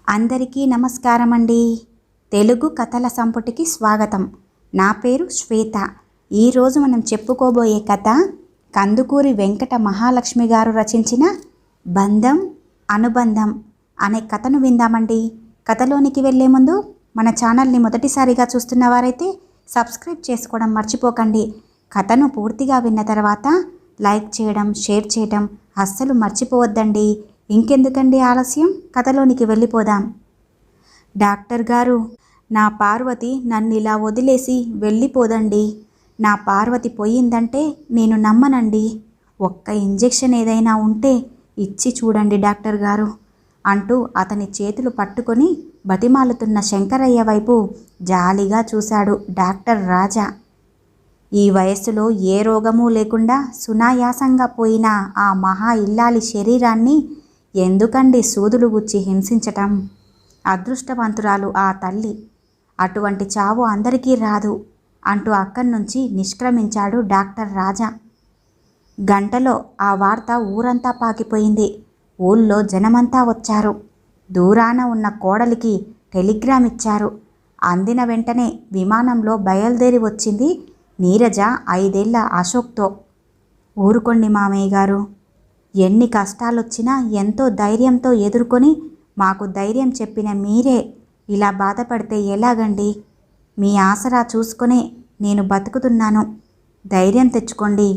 అందరికీ నమస్కారం అండి. తెలుగు కథల సంపుటికి స్వాగతం. నా పేరు శ్వేత. ఈరోజు మనం చెప్పుకోబోయే కథ కందుకూరి వెంకట మహాలక్ష్మి గారు రచించిన బంధం అనుబంధం అనే కథను విందామండి. కథలోనికి వెళ్ళే ముందు మన ఛానల్ని మొదటిసారిగా చూస్తున్న వారైతే సబ్స్క్రైబ్ చేసుకోవడం మర్చిపోకండి. కథను పూర్తిగా విన్న తర్వాత లైక్ చేయడం, షేర్ చేయడం అస్సలు మర్చిపోవద్దండి. ఇంకెందుకండి ఆలస్యం, కథలోనికి వెళ్ళిపోదాం. డాక్టర్ గారు, నా పార్వతి నన్ను ఇలా వదిలేసి వెళ్ళిపోదండి. నా పార్వతి పోయిందంటే నేను నమ్మనండి. ఒక్క ఇంజెక్షన్ ఏదైనా ఉంటే ఇచ్చి చూడండి డాక్టర్ గారు అంటూ అతని చేతులు పట్టుకొని బతిమాలుతున్న శంకరయ్య వైపు జాలిగా చూశాడు డాక్టర్ రాజా. ఈ వయస్సులో ఏ రోగమూ లేకుండా సునాయాసంగా పోయిన ఆ మహా ఇల్లాలి శరీరాన్ని ఎందుకండి సూదులు గుచ్చి హింసించటం? అదృష్టవంతురాలు ఆ తల్లి. అటువంటి చావు అందరికీ రాదు అంటూ అక్కడి నుంచి నిష్క్రమించాడు డాక్టర్ రాజా. గంటలో ఆ వార్త ఊరంతా పాకిపోయింది. ఊళ్ళో జనమంతా వచ్చారు. దూరాన ఉన్న కోడలికి టెలిగ్రామ్ ఇచ్చారు. అందిన వెంటనే విమానంలో బయలుదేరి వచ్చింది నీరజ 5 ఏళ్ల అశోక్తో. ఊరుకోండి మామయ్య గారు, ఎన్ని కష్టాలొచ్చినా ఎంతో ధైర్యంతో ఎదుర్కొని మాకు ధైర్యం చెప్పిన మీరే ఇలా బాధపడితే ఎలాగండి? మీ ఆసరా చూసుకునే నేను బతుకుతున్నాను, ధైర్యం తెచ్చుకోండి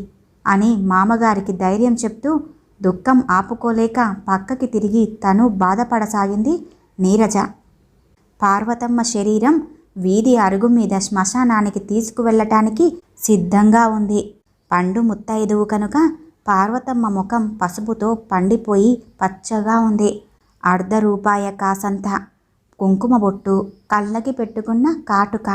అని మామగారికి ధైర్యం చెప్తూ దుఃఖం ఆపుకోలేక పక్కకి తిరిగి తను బాధపడసాగింది నీరజ. పార్వతమ్మ శరీరం వీధి అరుగు మీద శ్మశానానికి తీసుకువెళ్ళటానికి సిద్ధంగా ఉంది. పండు ముత్తైదువు కనుక పార్వతమ్మ ముఖం పసుపుతో పండిపోయి పచ్చగా ఉంది. ₹1/2 కాసంత కుంకుమ బొట్టు, కళ్ళకి పెట్టుకున్న కాటుక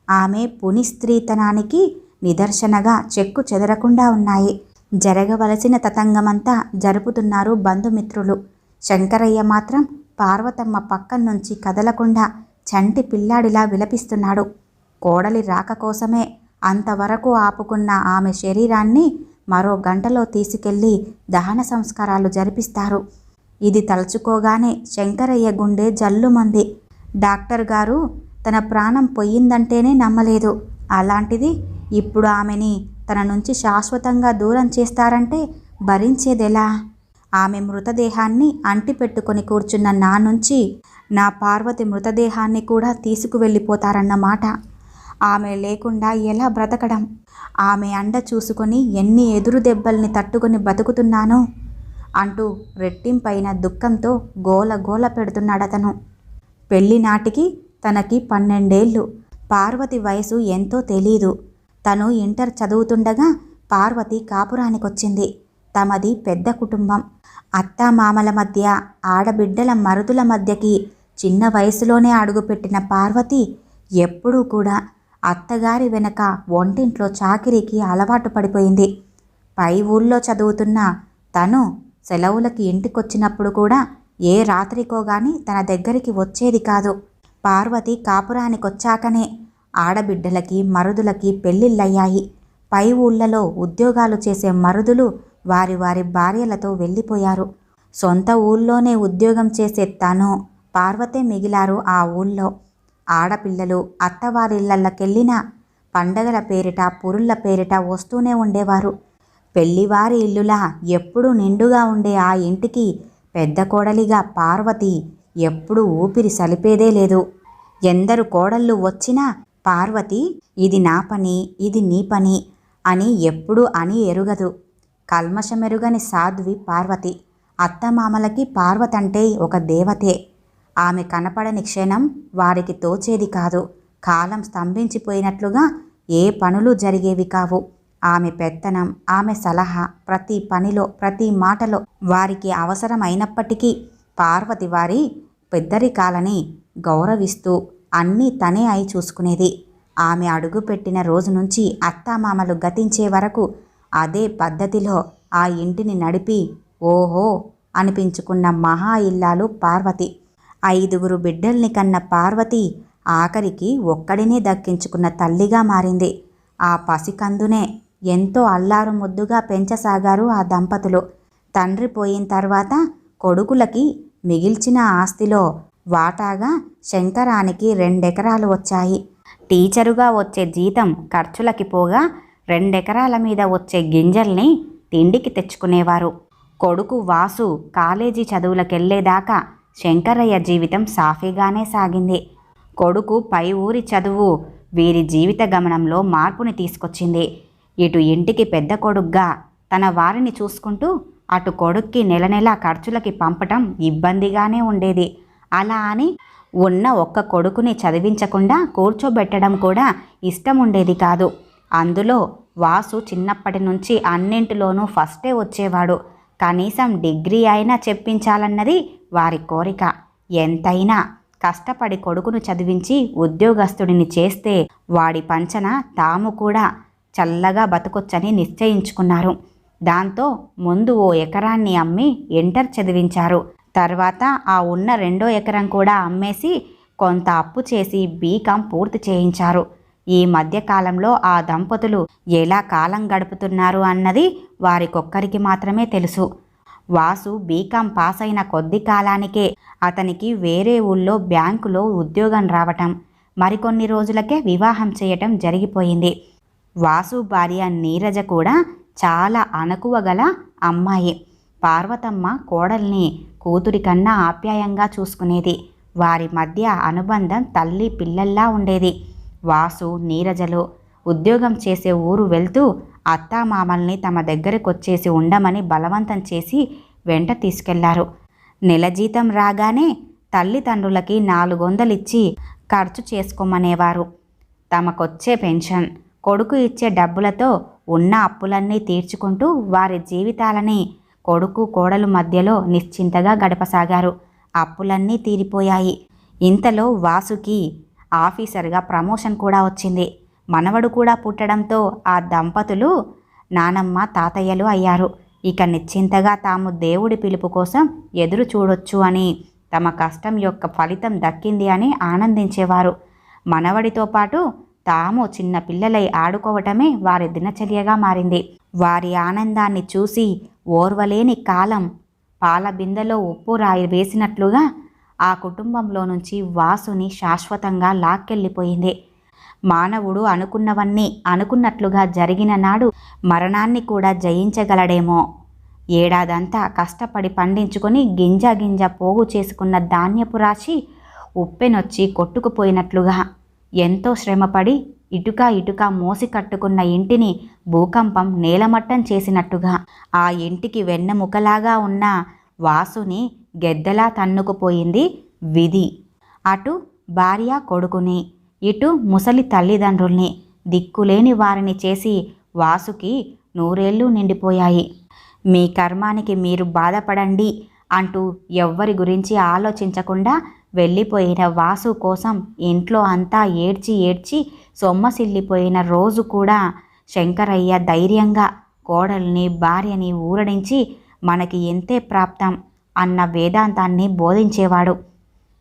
ఆమె పునిస్త్రీతనానికి నిదర్శనగా చెక్కు చెదరకుండా ఉన్నాయి. జరగవలసిన తతంగమంతా జరుపుతున్నారు బంధుమిత్రులు. శంకరయ్య మాత్రం పార్వతమ్మ పక్కన నుంచి కదలకుండా చంటి పిల్లాడిలా విలపిస్తున్నాడు. కోడలి రాక కోసమే అంతవరకు ఆపుకున్న ఆమె శరీరాన్ని మరో గంటలో తీసుకెళ్లి దహన సంస్కారాలు జరిపిస్తారు. ఇది తలుచుకోగానే శంకరయ్య గుండె జల్లుమంది. డాక్టర్ గారు తన ప్రాణం పోయిందంటేనే నమ్మలేదు. అలాంటిది ఇప్పుడు ఆమెని తన నుంచి శాశ్వతంగా దూరం చేస్తారంటే భరించేదెలా? ఆమె మృతదేహాన్ని అంటిపెట్టుకొని కూర్చున్న నా నుంచి నా పార్వతి మృతదేహాన్ని కూడా తీసుకువెళ్ళిపోతారన్నమాట. ఆమె లేకుండా ఎలా బ్రతకడం? ఆమె అండ చూసుకొని ఎన్ని ఎదురు దెబ్బల్ని తట్టుకొని బతుకుతున్నాను అంటూ రెట్టింపైన దుఃఖంతో గోల గోల పెడుతున్నాడతను. పెళ్లి నాటికి తనకి 12 ఏళ్ళు. పార్వతి వయసు ఎంతో తెలీదు. తను ఇంటర్ చదువుతుండగా పార్వతి కాపురానికొచ్చింది. తమది పెద్ద కుటుంబం. అత్తామామల మధ్య, ఆడబిడ్డల మరుదుల మధ్యకి చిన్న వయసులోనే అడుగుపెట్టిన పార్వతి ఎప్పుడూ కూడా అత్తగారి వెనక వంటింట్లో చాకిరీకి అలవాటు పడిపోయింది. పై ఊళ్ళో చదువుతున్న తను సెలవులకి ఇంటికొచ్చినప్పుడు కూడా ఏ రాత్రికో గాని తన దగ్గరికి వచ్చేది కాదు. పార్వతి కాపురానికొచ్చాకనే ఆడబిడ్డలకి, మరుదులకి పెళ్ళిళ్ళయ్యాయి. పై ఊళ్ళలో ఉద్యోగాలు చేసే మరుదులు వారి వారి భార్యలతో వెళ్ళిపోయారు. సొంత ఊళ్ళోనే ఉద్యోగం చేసే తను, పార్వతే మిగిలారు ఆ ఊళ్ళో. ఆడపిల్లలు అత్తవారిళ్ళకెళ్ళినా పండగల పేరిట, పురుళ్ళ పేరిట వస్తూనే ఉండేవారు. పెళ్లివారి ఇల్లులా ఎప్పుడూ నిండుగా ఉండే ఆ ఇంటికి పెద్ద కోడలిగా పార్వతి ఎప్పుడూ ఊపిరి సలిపేదే లేదు. ఎందరు కోడళ్ళు వచ్చినా పార్వతి ఇది నా పని, ఇది నీ పని అని ఎప్పుడూ అని ఎరుగదు. కల్మషమెరుగని సాధ్వి పార్వతి. అత్తమామలకి పార్వతంటే ఒక దేవతే. ఆమె కనపడని క్షణం వారికి తోచేది కాదు. కాలం స్తంభించిపోయినట్లుగా ఏ పనులు జరిగేవి కావు. ఆమె పెత్తనం, ఆమె సలహా ప్రతి పనిలో, ప్రతి మాటలో వారికి అవసరమైనప్పటికీ పార్వతి వారి పెద్దరికాలని గౌరవిస్తూ అన్నీ తనే అయి చూసుకునేది. ఆమె అడుగుపెట్టిన రోజు నుంచి అత్తామామలు గతించే వరకు అదే పద్ధతిలో ఆ ఇంటిని నడిపి ఓహో అనిపించుకున్న మహా ఇల్లాలు పార్వతి. 5గురు బిడ్డల్ని కన్న పార్వతి ఆఖరికి ఒక్కడినే దక్కించుకున్న తల్లిగా మారింది. ఆ పసికందునే ఎంతో అల్లారు ముద్దుగా పెంచసాగారు ఆ దంపతులు. తండ్రి పోయిన తర్వాత కొడుకులకి మిగిల్చిన ఆస్తిలో వాటాగా శంకరానికి 2 ఎకరాలు వచ్చాయి. టీచరుగా వచ్చే జీతం ఖర్చులకి పోగా 2 ఎకరాల మీద వచ్చే గింజల్ని తిండికి తెచ్చుకునేవారు. కొడుకు వాసు కాలేజీ చదువులకెళ్లేదాకా శంకరయ్య జీవితం సాఫీగానే సాగింది. కొడుకు పై ఊరి చదువు వీరి జీవిత గమనంలో మార్పుని తీసుకొచ్చింది. ఇటు ఇంటికి పెద్ద కొడుగ్గా తన వారిని చూసుకుంటూ అటు కొడుక్కి నెల నెలా ఖర్చులకి పంపటం ఇబ్బందిగానే ఉండేది. అలా అని ఉన్న ఒక్క కొడుకుని చదివించకుండా కూర్చోబెట్టడం కూడా ఇష్టం ఉండేది కాదు. అందులో వాసు చిన్నప్పటి నుంచి అన్నింటిలోనూ ఫస్టే వచ్చేవాడు. కనీసం డిగ్రీ అయినా చెప్పించాలన్నది వారి కోరిక. ఎంతైనా కష్టపడి కొడుకును చదివించి ఉద్యోగస్తుడిని చేస్తే వాడి పంచన తాము కూడా చల్లగా బతకొచ్చని నిశ్చయించుకున్నారు. దాంతో ముందు ఓ ఎకరాన్ని అమ్మి ఇంటర్ చదివించారు. తర్వాత ఆ ఉన్న 2వ ఎకరం కూడా అమ్మేసి కొంత అప్పు చేసి బీకాం పూర్తి చేయించారు. ఈ మధ్యకాలంలో ఆ దంపతులు ఎలా కాలం గడుపుతున్నారు అన్నది వారికొక్కరికి మాత్రమే తెలుసు. వాసు బీకాం పాస్ అయిన కొద్ది కాలానికే అతనికి వేరే ఊళ్ళో బ్యాంకులో ఉద్యోగం రావటం, మరికొన్ని రోజులకే వివాహం చేయటం జరిగిపోయింది. వాసు భార్య నీరజ కూడా చాలా అణకువ గల అమ్మాయి. పార్వతమ్మ కోడల్ని కూతురి కన్నా ఆప్యాయంగా చూసుకునేది. వారి మధ్య అనుబంధం తల్లి పిల్లల్లా ఉండేది. వాసు నీరజలు ఉద్యోగం చేసే ఊరు వెళ్తూ అత్తామామల్ని తమ దగ్గరకొచ్చేసి ఉండమని బలవంతం చేసి వెంట తీసుకెళ్లారు. నెల జీతం రాగానే తల్లిదండ్రులకి 400 ఇచ్చి ఖర్చు చేసుకోమనేవారు. తమకొచ్చే పెన్షన్, కొడుకు ఇచ్చే డబ్బులతో ఉన్న అప్పులన్నీ తీర్చుకుంటూ వారి జీవితాలని కొడుకు కోడలు మధ్యలో నిశ్చింతగా గడపసాగారు. అప్పులన్నీ తీరిపోయాయి. ఇంతలో వాసుకి ఆఫీసర్గా ప్రమోషన్ కూడా వచ్చింది. మనవడు కూడా పుట్టడంతో ఆ దంపతులు నానమ్మ తాతయ్యలు అయ్యారు. ఇక నిశ్చింతగా తాము దేవుడి పిలుపు కోసం ఎదురు చూడొచ్చు అని, తమ కష్టం యొక్క ఫలితం దక్కింది అని ఆనందించేవారు. మనవడితో పాటు తాము చిన్న పిల్లలై ఆడుకోవటమే వారి దినచర్యగా మారింది. వారి ఆనందాన్ని చూసి ఓర్వలేని కాలం పాల బిందెలో ఉప్పు రాయి వేసినట్లుగా ఆ కుటుంబంలో నుంచి వాసుని శాశ్వతంగా లాక్కెళ్ళిపోయింది. మానవుడు అనుకున్నవన్నీ అనుకున్నట్లుగా జరిగిన నాడు మరణాన్ని కూడా జయించగలడేమో. ఏడాదంతా కష్టపడి పండించుకొని గింజ గింజ పోగు చేసుకున్న ధాన్యపు రాశి ఉప్పెనొచ్చి కొట్టుకుపోయినట్లుగా, ఎంతో శ్రమపడి ఇటుక ఇటుక మోసి కట్టుకున్న ఇంటిని భూకంపం నేలమట్టం చేసినట్టుగా ఆ ఇంటికి వెన్నెముకలాగా ఉన్న వాసుని గెద్దలా తన్నుకుపోయింది విధి. అటు భార్య కొడుకుని, ఇటు ముసలి తల్లిదండ్రుల్ని దిక్కులేని వారిని చేసి వాసుకి 100 ఏళ్ళు నిండిపోయాయి. మీ కర్మానికి మీరు బాధపడండి అంటూ ఎవ్వరి గురించి ఆలోచించకుండా వెళ్ళిపోయిన వాసు కోసం ఇంట్లో అంతా ఏడ్చి ఏడ్చి సొమ్మసిల్లిపోయిన రోజు కూడా శంకరయ్య ధైర్యంగా కోడల్ని భార్యని ఊరడించి మనకి ఎంతే ప్రాప్తం అన్న వేదాంతాన్ని బోధించేవాడు.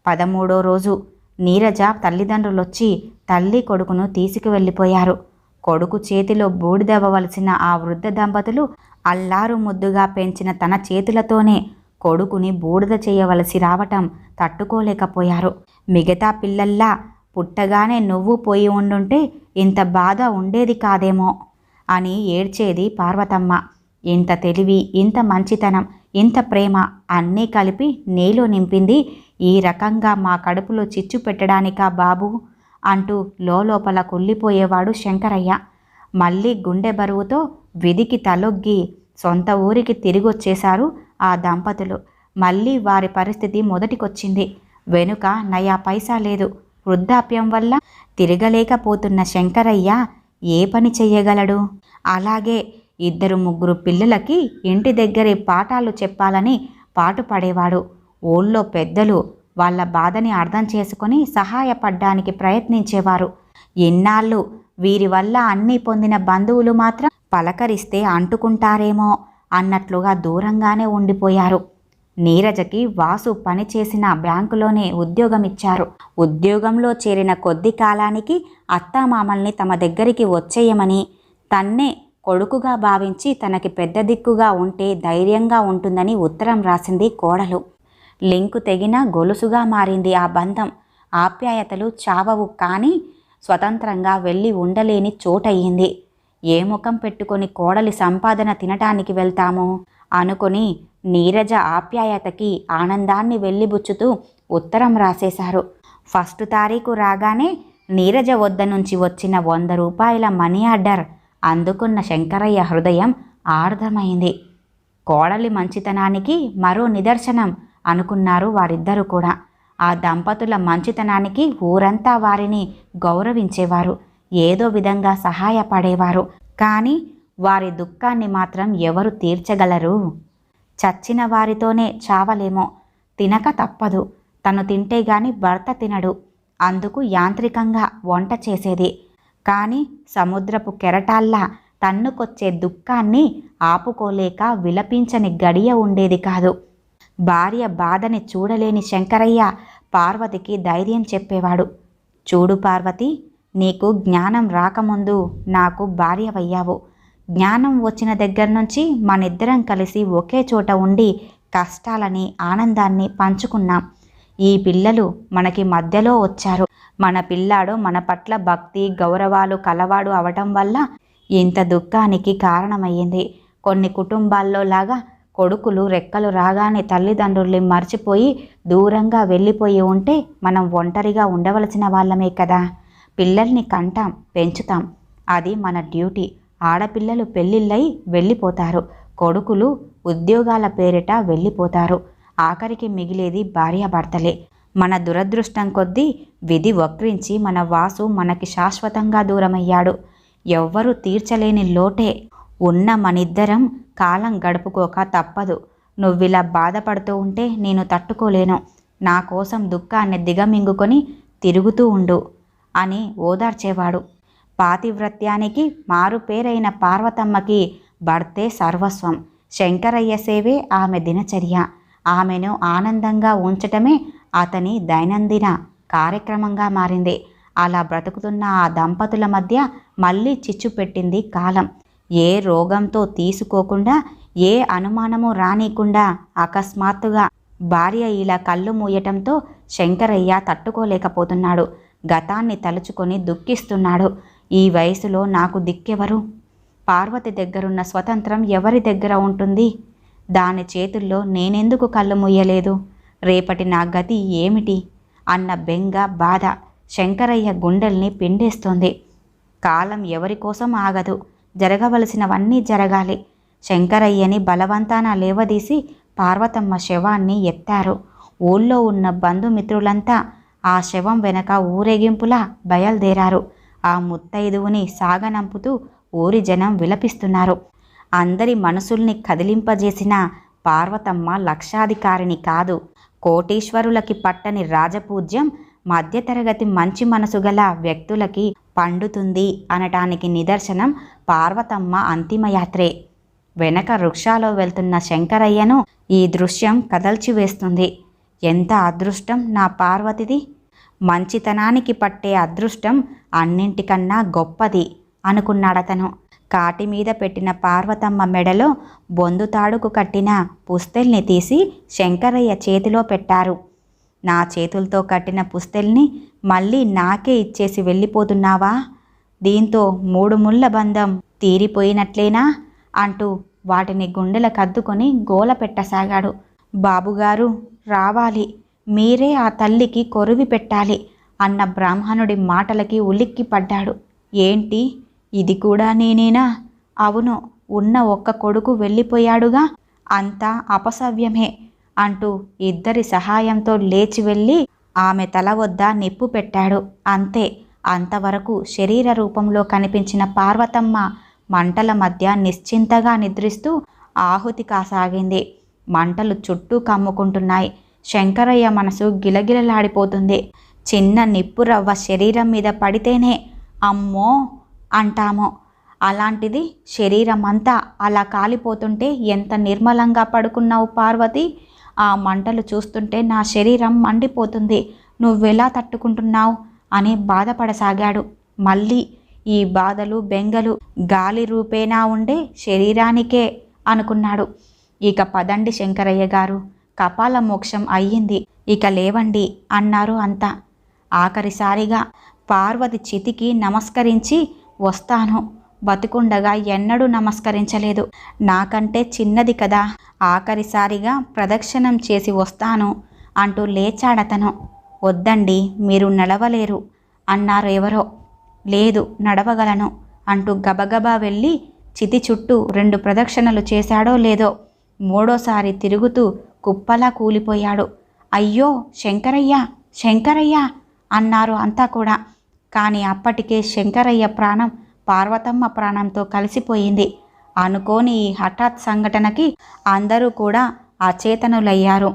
13వ రోజు నీరజ తల్లిదండ్రులొచ్చి తల్లి కొడుకును తీసుకువెళ్ళిపోయారు. కొడుకు చేతిలో బూడిదవ్వవలసిన ఆ వృద్ధ దంపతులు అల్లారు ముద్దుగా పెంచిన తన చేతులతోనే కొడుకుని బూడిద చేయవలసి రావటం తట్టుకోలేకపోయారు. మిగతా పిల్లల్లా పుట్టగానే నువ్వు పోయి ఉండుంటే ఇంత బాధ ఉండేది కాదేమో అని ఏడ్చేది పార్వతమ్మ. ఇంత తెలివి, ఇంత మంచితనం, ఇంత ప్రేమ అన్నీ కలిపి నీలో నింపింది ఈ రకంగా మా కడుపులో చిచ్చు పెట్టడానికా బాబు అంటూ లోపల కుళ్ళిపోయేవాడు శంకరయ్య. మళ్ళీ గుండె బరువుతో విధికి తలొగ్గి సొంత ఊరికి తిరిగొచ్చేశారు ఆ దంపతులు. మళ్ళీ వారి పరిస్థితి మొదటికొచ్చింది. వెనుక నయా పైసా లేదు. వృద్ధాప్యం వల్ల తిరగలేకపోతున్న శంకరయ్య ఏ పని చెయ్యగలడు? అలాగే 2-3 పిల్లలకి ఇంటి దగ్గరే పాఠాలు చెప్పాలని పాటుపడేవాడు. ఊళ్ళో పెద్దలు వాళ్ళ బాధని అర్థం చేసుకొని సహాయపడ్డానికి ప్రయత్నించేవారు. ఎన్నాళ్ళు వీరి వల్ల అన్నీ పొందిన బంధువులు మాత్రం పలకరిస్తే అంటుకుంటారేమో అన్నట్లుగా దూరంగానే ఉండిపోయారు. నీరజకి వాసు పనిచేసిన బ్యాంకులోనే ఉద్యోగం ఇచ్చారు. ఉద్యోగంలో చేరిన కొద్ది కాలానికి అత్తామామల్ని తమ దగ్గరికి వచ్చేయమని, తన్నే కొడుకుగా భావించి తనకి పెద్ద దిక్కుగా ఉంటే ధైర్యంగా ఉంటుందని ఉత్తరం రాసింది కోడలు. లింకు తెగిన గొలుసుగా మారింది ఆ బంధం. ఆప్యాయతలు చావవు, కానీ స్వతంత్రంగా వెళ్ళి ఉండలేని చోటయ్యింది. ఏ ముఖం పెట్టుకొని కోడలి సంపాదన తినటానికి వెళ్తాము అనుకుని నీరజ ఆప్యాయతకి ఆనందాన్ని వెళ్ళిబుచ్చుతూ ఉత్తరం రాసేశారు. ఫస్ట్ తారీఖు రాగానే నీరజ వద్ద నుంచి వచ్చిన 100 రూపాయల మనీ ఆర్డర్ అందుకున్న శంకరయ్య హృదయం ఆర్ద్రమైంది. కోడలి మంచితనానికి మరో నిదర్శనం అనుకున్నారు వారిద్దరూ కూడా. ఆ దంపతుల మంచితనానికి ఊరంతా వారిని గౌరవించేవారు, ఏదో విధంగా సహాయపడేవారు. కానీ వారి దుఃఖాన్ని మాత్రం ఎవరు తీర్చగలరు? చచ్చిన వారితోనే చావలేమో. తినక తప్పదు. తను తింటే గాని భర్త తినడు. అందుకు యాంత్రికంగా వంట చేసేది. కానీ సముద్రపు కెరటాల్లా తన్నుకొచ్చే దుఃఖాన్ని ఆపుకోలేక విలపించని గడియ ఉండేది కాదు. భార్య బాధని చూడలేని శంకరయ్య పార్వతికి ధైర్యం చెప్పేవాడు. చూడు పార్వతి, నీకు జ్ఞానం రాకముందు నాకు భార్యవయ్యావు. జ్ఞానం వచ్చిన దగ్గర నుంచి మనిద్దరం కలిసి ఒకే చోట ఉండి కష్టాలని ఆనందాన్ని పంచుకున్నాం. ఈ పిల్లలు మనకి మధ్యలో వచ్చారు. మన పిల్లాడు మన పట్ల భక్తి గౌరవాలు కలవాడు అవటం వల్ల ఇంత దుఃఖానికి కారణమయ్యింది. కొన్ని కుటుంబాల్లో లాగా కొడుకులు రెక్కలు రాగానే తల్లిదండ్రుల్ని మర్చిపోయి దూరంగా వెళ్ళిపోయి ఉంటే మనం ఒంటరిగా ఉండవలసిన వాళ్ళమే కదా. పిల్లల్ని కంటాం, పెంచుతాం, అది మన డ్యూటీ. ఆడపిల్లలు పెళ్ళిళ్ళై వెళ్ళిపోతారు, కొడుకులు ఉద్యోగాల పేరిట వెళ్ళిపోతారు. ఆఖరికి మిగిలేది భార్యాభర్తలే. మన దురదృష్టం కొద్దీ విధి వక్రించి మన వాసు మనకి శాశ్వతంగా దూరమయ్యాడు. ఎవ్వరూ తీర్చలేని లోటే. ఉన్న మనిద్దరం కాలం గడుపుకోక తప్పదు. నువ్విలా బాధపడుతూ ఉంటే నేను తట్టుకోలేను. నా కోసం దుఃఖాన్ని దిగమింగుకొని తిరుగుతూ ఉండు అని ఓదార్చేవాడు. పాతివ్రత్యానికి మారుపేరైన పార్వతమ్మకి భర్తే సర్వస్వం. శంకరయ్య సేవే ఆమె దినచర్య. ఆమెను ఆనందంగా ఉంచటమే అతని దైనందిన కార్యక్రమంగా మారింది. అలా బ్రతుకుతున్న ఆ దంపతుల మధ్య మళ్ళీ చిచ్చు పెట్టింది కాలం. ఏ రోగంతో తీసుకోకుండా, ఏ అనుమానము రానికుండా అకస్మాత్తుగా భార్య ఇలా కళ్ళు మూయటంతో శంకరయ్య తట్టుకోలేకపోతున్నాడు. గతాన్ని తలుచుకొని దుఃఖిస్తున్నాడు. ఈ వయసులో నాకు దిక్కెవరు? పార్వతి దగ్గరున్న స్వతంత్రం ఎవరి దగ్గర ఉంటుంది? దాని చేతుల్లో నేనెందుకు కళ్ళు మూయలేదు? రేపటి నా గతి ఏమిటి అన్న బెంగ, బాధ శంకరయ్య గుండెల్ని పిండేస్తోంది. కాలం ఎవరి కోసం ఆగదు. జరగవలసినవన్నీ జరగాలి. శంకరయ్యని బలవంతాన లేవదీసి పార్వతమ్మ శవాన్ని ఎత్తారు. ఊళ్ళో ఉన్న బంధుమిత్రులంతా ఆ శవం వెనక ఊరేగింపులా బయలుదేరారు. ఆ ముత్తైదువుని సాగనంపుతూ ఊరి జనం విలపిస్తున్నారు. అందరి మనసుల్ని కదిలింపజేసిన పార్వతమ్మ లక్షాధికారిని కాదు. కోటీశ్వరులకి పట్టని రాజపూజ్యం మధ్యతరగతి మంచి మనసు గల వ్యక్తులకి పండుతుంది అనటానికి నిదర్శనం పార్వతమ్మ అంతిమయాత్రే. వెనక వృక్షాలో వెళ్తున్న శంకరయ్యను ఈ దృశ్యం కదల్చివేస్తుంది. ఎంత అదృష్టం నా పార్వతిది! మంచితనానికి పట్టే అదృష్టం అన్నింటికన్నా గొప్పది అనుకున్నాడతను. కాటి మీద పెట్టిన పార్వతమ్మ మెడలో బొందుతాడుకు కట్టిన పుస్తెల్ని తీసి శంకరయ్య చేతిలో పెట్టారు. నా చేతులతో కట్టిన పుస్తెల్ని మళ్ళీ నాకే ఇచ్చేసి వెళ్ళిపోతున్నావా? దీంతో 3 ముళ్ళ బంధం తీరిపోయినట్లేనా అంటూ వాటిని గుండెల కద్దుకొని గోల పెట్టసాగాడు. బాబుగారు రావాలి, మీరే ఆ తల్లికి కొరివి పెట్టాలి అన్న బ్రాహ్మణుడి మాటలకి ఉలిక్కి పడ్డాడు. ఏంటి, ఇది కూడా నేనేనా? అవును, ఉన్న ఒక్క కొడుకు వెళ్ళిపోయాడుగా, అంతా అపసవ్యమే అంటూ ఇద్దరి సహాయంతో లేచి వెళ్ళి ఆమె తల వద్ద నిప్పు పెట్టాడు. అంతే. అంతవరకు శరీర రూపంలో కనిపించిన పార్వతమ్మ మంటల మధ్య నిశ్చింతగా నిద్రిస్తూ ఆహుతి కాసాగింది. మంటలు చుట్టూ కమ్ముకుంటున్నాయి. శంకరయ్య మనసు గిలగిలలాడిపోతుంది. చిన్న నిప్పు రవ్వ శరీరం మీద పడితేనే అమ్మో అంటామో, అలాంటిది శరీరం అంతా అలా కాలిపోతుంటే ఎంత నిర్మలంగా పడుకున్నావు పార్వతి. ఆ మంటలు చూస్తుంటే నా శరీరం మండిపోతుంది. నువ్వెలా తట్టుకుంటున్నావు అని బాధపడసాగాడు. మళ్ళీ ఈ బాధలు బెంగలు గాలి రూపేణా ఉండే శరీరానికే అనుకున్నాడు. ఇక పదండి శంకరయ్య గారు, కపాల మోక్షం అయ్యింది, ఇక లేవండి అన్నారు అంతా. ఆఖరిసారిగా పార్వతి చితికి నమస్కరించి, వస్తాను, బతికుండగా ఎన్నడూ నమస్కరించలేదు, నాకంటే చిన్నది కదా, ఆఖరిసారిగా ప్రదక్షిణం చేసి వస్తాను అంటూ లేచాడతను. వద్దండి, మీరు నడవలేరు అన్నారు ఎవరో. లేదు, నడవగలను అంటూ గబగబా వెళ్ళి చితి చుట్టూ 2 ప్రదక్షిణలు చేశాడో లేదో, మూడోసారి తిరుగుతూ కుప్పలా కూలిపోయాడు. అయ్యో శంకరయ్య, శంకరయ్య అన్నారు అంతా కూడా. కానీ అప్పటికే శంకరయ్య ప్రాణం పార్వతమ్మ ప్రాణంతో కలిసిపోయింది. అనుకోని ఈ హఠాత్ సంఘటనకి అందరూ కూడా అచేతనులయ్యారు.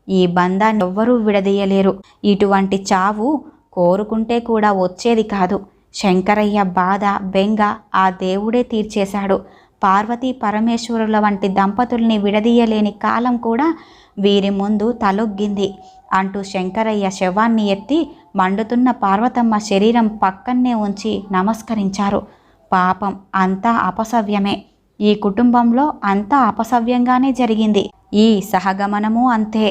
ఈ బంధాన్ని ఎవ్వరూ విడదీయలేరు. ఇటువంటి చావు కోరుకుంటే కూడా వచ్చేది కాదు. శంకరయ్య బాధ, బెంగ ఆ దేవుడే తీర్చేశాడు. పార్వతీ పరమేశ్వరుల వంటి దంపతుల్ని విడదీయలేని కాలం కూడా వీరి ముందు తలొగ్గింది అంటూ శంకరయ్య శవాన్ని ఎత్తి మండుతున్న పార్వతమ్మ శరీరం పక్కన్నే ఉంచి నమస్కరించారు. పాపం, అంతా అపసవ్యమే. ఈ కుటుంబంలో అంతా అపసవ్యంగానే జరిగింది. ఈ సహగమనము అంతే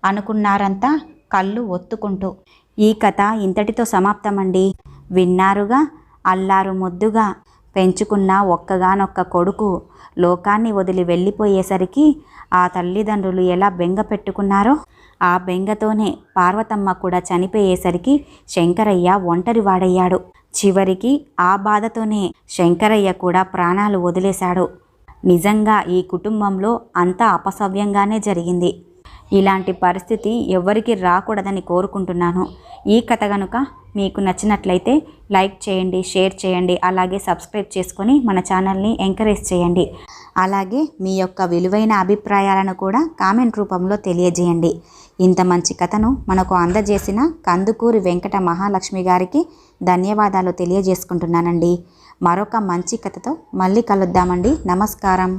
అనుకున్నారంతా కళ్ళు ఒత్తుకుంటూ. ఈ కథ ఇంతటితో సమాప్తమండి. విన్నారుగా, అల్లారు ముద్దుగా పెంచుకున్న ఒక్కగానొక్క కొడుకు లోకాన్ని వదిలి వెళ్ళిపోయేసరికి ఆ తల్లిదండ్రులు ఎలా బెంగ పెట్టుకున్నారో, ఆ బెంగతోనే పార్వతమ్మ కూడా చనిపోయేసరికి శంకరయ్య ఒంటరివాడయ్యాడు. చివరికి ఆ బాధతోనే శంకరయ్య కూడా ప్రాణాలు వదిలేశాడు. నిజంగా ఈ కుటుంబంలో అంతా అపసవ్యంగానే జరిగింది. ఇలాంటి పరిస్థితి ఎవరికి రాకూడదని కోరుకుంటున్నాను. ఈ కథ కనుక మీకు నచ్చినట్లయితే లైక్ చేయండి, షేర్ చేయండి, అలాగే సబ్స్క్రైబ్ చేసుకొని మన ఛానల్ని ఎంకరేజ్ చేయండి. అలాగే మీ యొక్క విలువైన అభిప్రాయాలను కూడా కామెంట్ రూపంలో తెలియజేయండి. ఇంత మంచి కథను మనకు అందజేసిన కందుకూరి వెంకట మహాలక్ష్మి గారికి ధన్యవాదాలు తెలియజేసుకుంటున్నానండి. మరొక మంచి కథతో మళ్ళీ కలుద్దామండి. నమస్కారం.